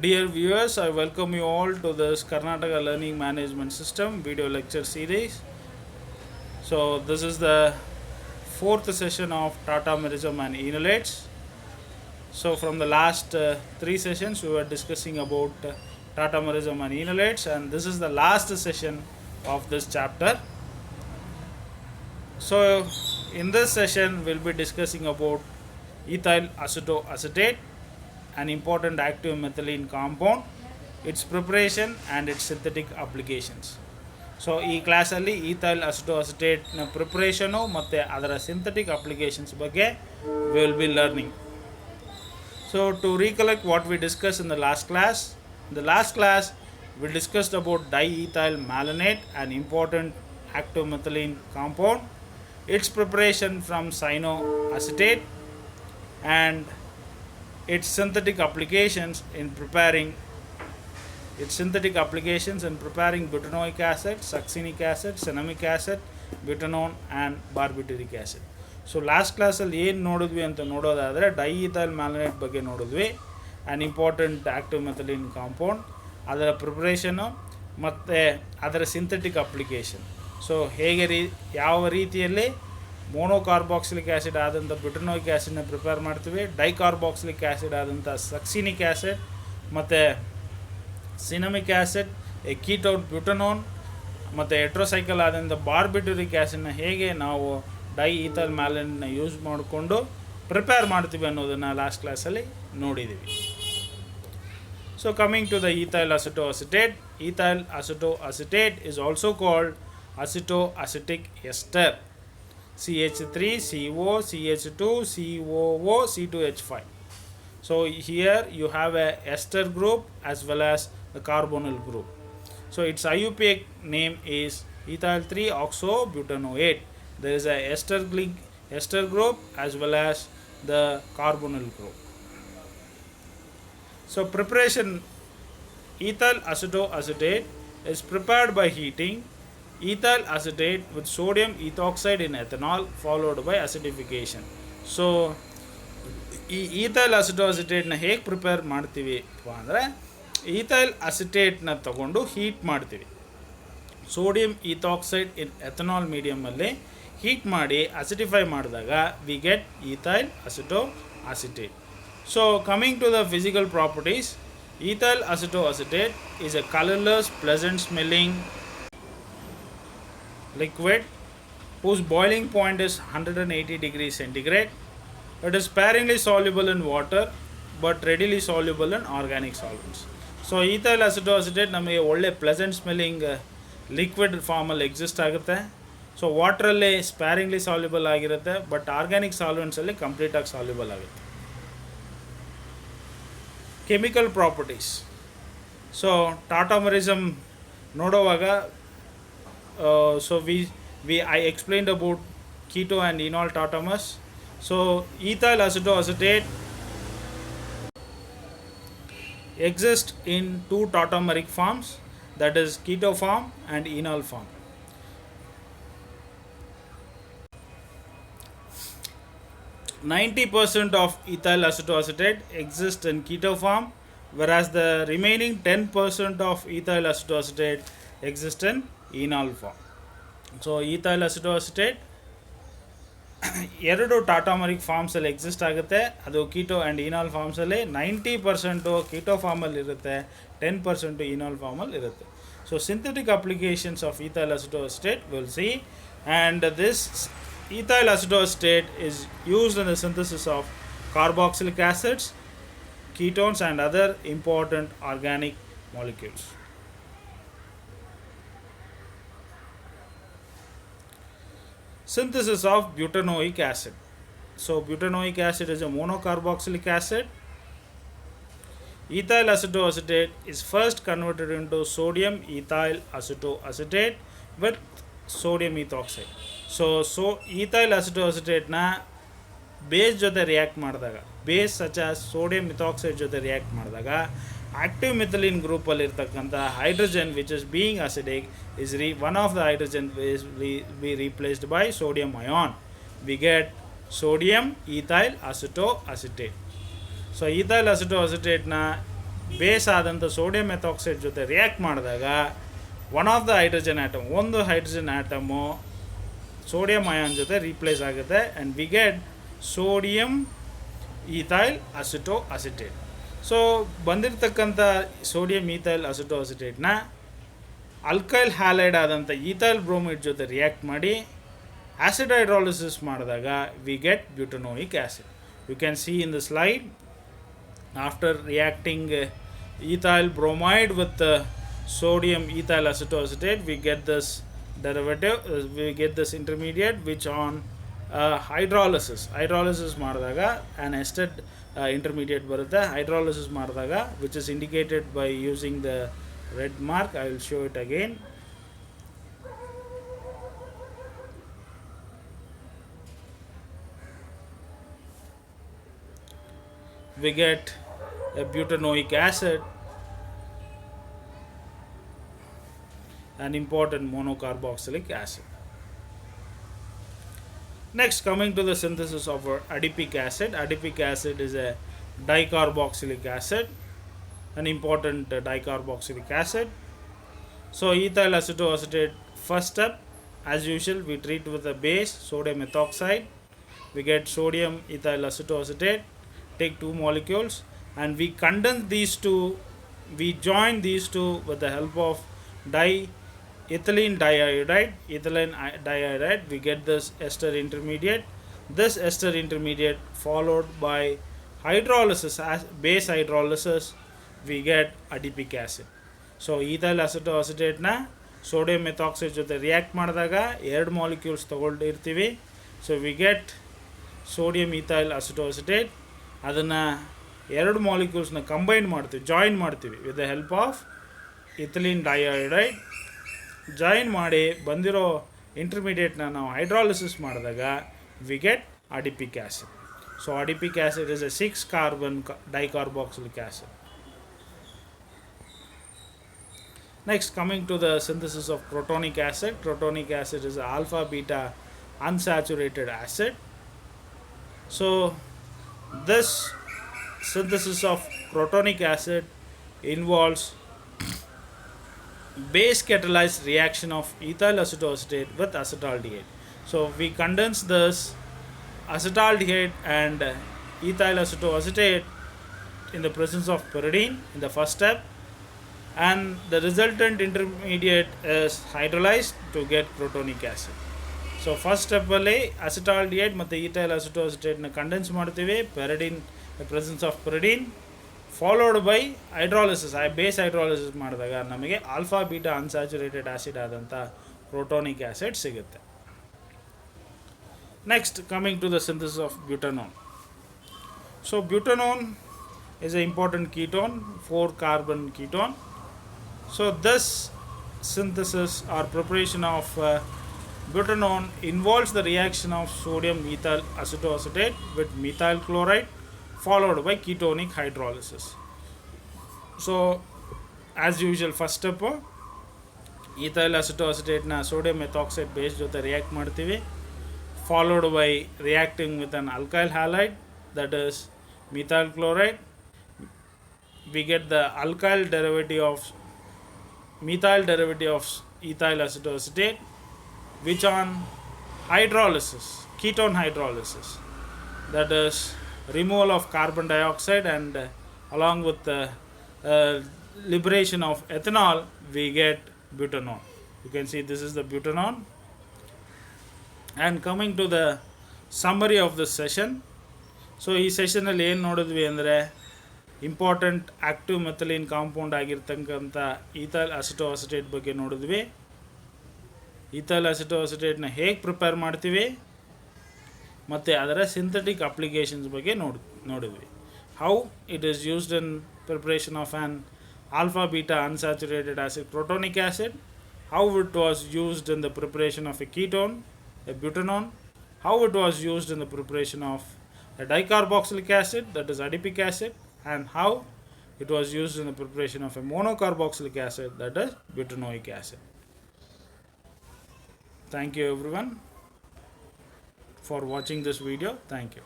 Dear viewers, I welcome you all to this Karnataka Learning Management System video lecture series. So, this is the fourth session of tautomerism and enolates. So, from the last three sessions, we were discussing about tautomerism and enolates, and this is the last session of this chapter. So, in this session, we'll be discussing about ethyl acetoacetate, an important active methylene compound, its preparation and its synthetic applications. So ಈ ಕ್ಲಾಸಲ್ಲಿ ethyl ಅಸಿಟೋಅಸಿಟೇಟ್ನ preparation ಮತ್ತು ಅದರ synthetic applications ಬಗ್ಗೆ will be learning. So to recollect what we discuss in the last class, we discussed about diethyl malonate, an important active methylene compound, its preparation from cyanoacetate and its synthetic applications in preparing butanoic acid, succinic acid, cinnamic acid, butanone and barbituric acid. So last ಕ್ಲಾಸಲ್ಲಿ ಏನು ನೋಡಿದ್ವಿ ಅಂತ ನೋಡೋದಾದರೆ ಡೈಇಥೈಲ್ ಮ್ಯಾಲನೇಟ್ ಬಗ್ಗೆ ನೋಡಿದ್ವಿ, an important active ಮೆಥಲಿನ್ compound, ಅದರ preparation ಮತ್ತು ಅದರ ಸಿಂಥೆಟಿಕ್ ಅಪ್ಲಿಕೇಶನ್. ಸೊ ಯಾವ ರೀತಿಯಲ್ಲಿ ಮೋನೋಕಾರ್ಬಾಕ್ಸಿಲಿಕ್ ಆ್ಯಸಿಡ್ ಆದಂಥ ಬ್ಯುಟನೋಯಿಕ್ ಆ್ಯಸಿಡ್ನ ಪ್ರಿಪೇರ್ ಮಾಡ್ತೀವಿ, ಡೈಕಾರ್ಬಾಕ್ಸಿಲಿಕ್ ಆ್ಯಸಿಡ್ ಆದಂಥ ಸಕ್ಸಿನಿಕ್ ಆ್ಯಸಿಡ್ ಮತ್ತು ಸಿನಮಿಕ್ ಆ್ಯಸಿಡ್, ಕೀಟೋನ್ ಬ್ಯುಟನೋನ್ ಮತ್ತು ಎಟ್ರೋಸೈಕಲ್ ಆದಂಥ ಬಾರ್ಬಿಟ್ಯೂರಿಕ್ ಆ್ಯಸಿಡ್ನ ಹೇಗೆ ನಾವು ಡೈಇಥೈಲ್ ಮ್ಯಾಲನೇಟ್ನ ಯೂಸ್ ಮಾಡಿಕೊಂಡು ಪ್ರಿಪೇರ್ ಮಾಡ್ತೀವಿ ಅನ್ನೋದನ್ನು ಲಾಸ್ಟ್ ಕ್ಲಾಸಲ್ಲಿ ನೋಡಿದ್ದೀವಿ. So coming to the ethyl acetoacetate is also called acetoacetic ester, CH3CO, CH2, COO, C2H5. So here you have a ester group as well as the carbonyl group. So its IUPAC name is ethyl 3-oxobutanoate. There is a ester group as well as the carbonyl group. So preparation: ethyl acetoacetate is prepared by heating ethyl acetate with sodium ethoxide in ethanol followed by acidification. So ಈ ethyl ಅಸಿಟೋಅಸಿಟೇಟ್ನ ಹೇಗೆ prepare ಮಾಡ್ತೀವಿ ಅಂದರೆ, ethyl ಅಸಿಟೇಟ್ನ ತಗೊಂಡು heat ಮಾಡ್ತೀವಿ. Sodium ethoxide in ethanol ಮೀಡಿಯಮಲ್ಲಿ heat ಮಾಡಿ ಅಸಿಡಿಫೈ ಮಾಡಿದಾಗ we get ethyl acetoacetate. So coming to the physical properties, ethyl acetoacetate is a colorless, pleasant smelling liquid whose boiling point is 180 degrees centigrade. It is sparingly soluble in water but readily soluble in organic solvents. So ethyl acetoacetate ನಮಗೆ ಒಳ್ಳೆ pleasant smelling liquid ಫಾರ್ಮಲ್ಲಿ exist ಆಗುತ್ತೆ. So ವಾಟ್ರಲ್ಲಿ ಸ್ಪ್ಯಾರಿಂಗ್ಲಿ soluble ಆಗಿರುತ್ತೆ, but organic ಸಾಲ್ವೆಂಟ್ಸಲ್ಲಿ ಕಂಪ್ಲೀಟಾಗಿ soluble ಆಗುತ್ತೆ. Chemical properties. So ಟಾಟೋಮರಿಸಮ್ ನೋಡುವಾಗ I explained about keto and enol tautomers. So ethyl acetoacetate exists in two tautomeric forms, that is keto form and enol form. %90 of ethyl acetoacetate exists in keto form, whereas the remaining 10% of ethyl acetoacetate exists in enol form. So ethyl acetoacetate ಎರಡು ಟಾಟಾಮರಿಕ್ ಫಾರ್ಮ್ಸಲ್ಲಿ exist ಆಗುತ್ತೆ. ಅದು keto and ಇನಾಲ್ ಫಾರ್ಮ್ಸಲ್ಲಿ 90% keto ಫಾರ್ಮಲ್ಲಿ ಇರುತ್ತೆ, 10% ಇನಾಲ್ ಫಾರ್ಮಲ್ಲಿ ಇರುತ್ತೆ. So synthetic applications of ethyl acetoacetate will see, and this ethyl acetoacetate is used in the synthesis of carboxylic acids, ketones and other important organic molecules. Synthesis of butanoic acid. So butanoic acid is a monocarboxylic acid. Ethyl acetoacetate is first converted into sodium ethyl acetoacetate with sodium ethoxide. So ethyl ಅಸಿಟೋಅಸಿಟೇಟ್ನ base ಜೊತೆ react ಮಾಡಿದಾಗ, base such as sodium methoxide ಜೊತೆ react ಮಾಡಿದಾಗ, active methylene ಗ್ರೂಪಲ್ಲಿ ಇರ್ತಕ್ಕಂಥ hydrogen which is being acidic is one of the hydrogen be replaced by sodium ion. We get sodium ethyl acetoacetate. So ethyl acetoacetate na base ಆದಂಥ sodium methoxide ಜೊತೆ react ಮಾಡಿದಾಗ one of the hydrogen atom, ಒಂದು hydrogen atom sodium ion ಜೊತೆ replace ಆಗುತ್ತೆ and we get sodium ethyl acetoacetate. So ಬಂದಿರತಕ್ಕಂಥ sodium ethyl ಅಸಿಟೋ ಅಸಿಟೇಟ್ನ alkyl halide ಆದಂಥ ಈಥೈಲ್ ಬ್ರೋಮೈಡ್ ಜೊತೆ ರಿಯಾಕ್ಟ್ ಮಾಡಿ ಆ್ಯಸಿಡ್ ಹೈಡ್ರಾಲಿಸಿಸ್ ಮಾಡಿದಾಗ we get butanoic acid. You can see in the slide, after reacting ethyl bromide with sodium ethyl acetoacetate, we get this derivative, we get this intermediate which on hydrolysis ಮಾಡಿದಾಗ an ester intermediate ಬರುತ್ತೆ. hydrolysis ಮಾಡಿದಾಗ which is indicated by using the red mark. I will show it again. We get a butanoic acid, an important monocarboxylic acid. Next, coming to the synthesis of our adipic acid. Adipic acid is a dicarboxylic acid, an important dicarboxylic acid. So ethyl acetoacetate, first step, as usual, we treat with a base, sodium methoxide. We get sodium ethyl acetoacetate, take two molecules, and we condense these two, we join these two with the help of ethylene diiodide, we get this ester intermediate. This ester intermediate followed by hydrolysis, base hydrolysis, we get adipic acid. So ethyl acetoacetate na sodium methoxide ಜೊತೆ react ಮಾಡಿದಾಗ ಎರಡು molecules ತಗೊಂಡಿರ್ತೀವಿ. So we get sodium ethyl acetoacetate. ಅದನ್ನು ಎರಡು ಮಾಲಿಕ್ಯೂಲ್ಸ್ನ combine ಮಾಡ್ತೀವಿ, join ಮಾಡ್ತೀವಿ with the help of ethylene diiodide. Join ಮಾಡಿ ಬಂದಿರೋ ಇಂಟರ್ಮೀಡಿಯೇಟ್ನ ನಾವು ಹೈಡ್ರಾಲಿಸಿಸ್ ಮಾಡಿದಾಗ we get adipic acid. So adipic acid is a 6 carbon dicarboxylic acid. Next, coming to the synthesis of protonic acid. Protonic acid is an alpha beta unsaturated acid. So this synthesis of protonic acid involves base catalyzed reaction of ethyl acetoacetate with acetaldehyde. So we condense this acetaldehyde and ethyl acetoacetate in the presence of pyridine in the first step, and the resultant intermediate is hydrolyzed to get protonic acid. So first ಸ್ಟೆಪ್ಪಲ್ಲಿ acetaldehyde ಮತ್ತು ethyl ಅಸಿಟೋಅಸಿಟೇಟ್ನ condense ಮಾಡ್ತೀವಿ, pyridine presence of pyridine, followed by hydrolysis, base hydrolysis ಮಾಡಿದಾಗ ನಮಗೆ alpha beta unsaturated acid ಆದಂಥ protonic acid ಸಿಗುತ್ತೆ. Next, coming to the synthesis of butanone. So butanone is an important ketone, 4 carbon ketone. So this synthesis or preparation of butanone involves the reaction of sodium ethyl acetoacetate with methyl chloride followed by ketonic hydrolysis. So as usual, first step ethyl acetoacetate na sodium methoxide base jothe react ಮಾಡ್ತೀವಿ, followed by reacting with an alkyl halide, that is methyl chloride. We get the alkyl derivative of methyl derivative of ethyl acetoacetate, which on hydrolysis, ketone hydrolysis, that is removal of carbon dioxide and along with the liberation of ethanol, we get butanone. You can see this is the butanone. And coming to the summary of this session, so ಈ ಸೆಷನಲ್ಲಿ ಏನು ನೋಡಿದ್ವಿ ಅಂದರೆ important active ಮೆಥಲಿನ್ compound ಆಗಿರ್ತಕ್ಕಂಥ ethyl ಅಸಿಟೋಅಸಿಟೇಟ್ ಬಗ್ಗೆ ನೋಡಿದ್ವಿ. Ethyl ಅಸಿಟೋಅಸಿಟೇಟ್ನ ಹೇಗೆ prepare ಮಾಡ್ತೀವಿ ಮತ್ತು ಅದರ ಸಿಂಥೆಟಿಕ್ ಅಪ್ಲಿಕೇಶನ್ಸ್ ಬಗ್ಗೆ ನೋಡಿದ್ವಿ. How it is used in preparation of an alpha beta unsaturated acid protonic acid, how it was used in the preparation of a ketone, a butanone, how it was used in the preparation of a dicarboxylic acid, that is adipic acid, and how it was used in the preparation of a monocarboxylic acid, that is butanoic acid. Thank you everyone for watching this video. Thank you.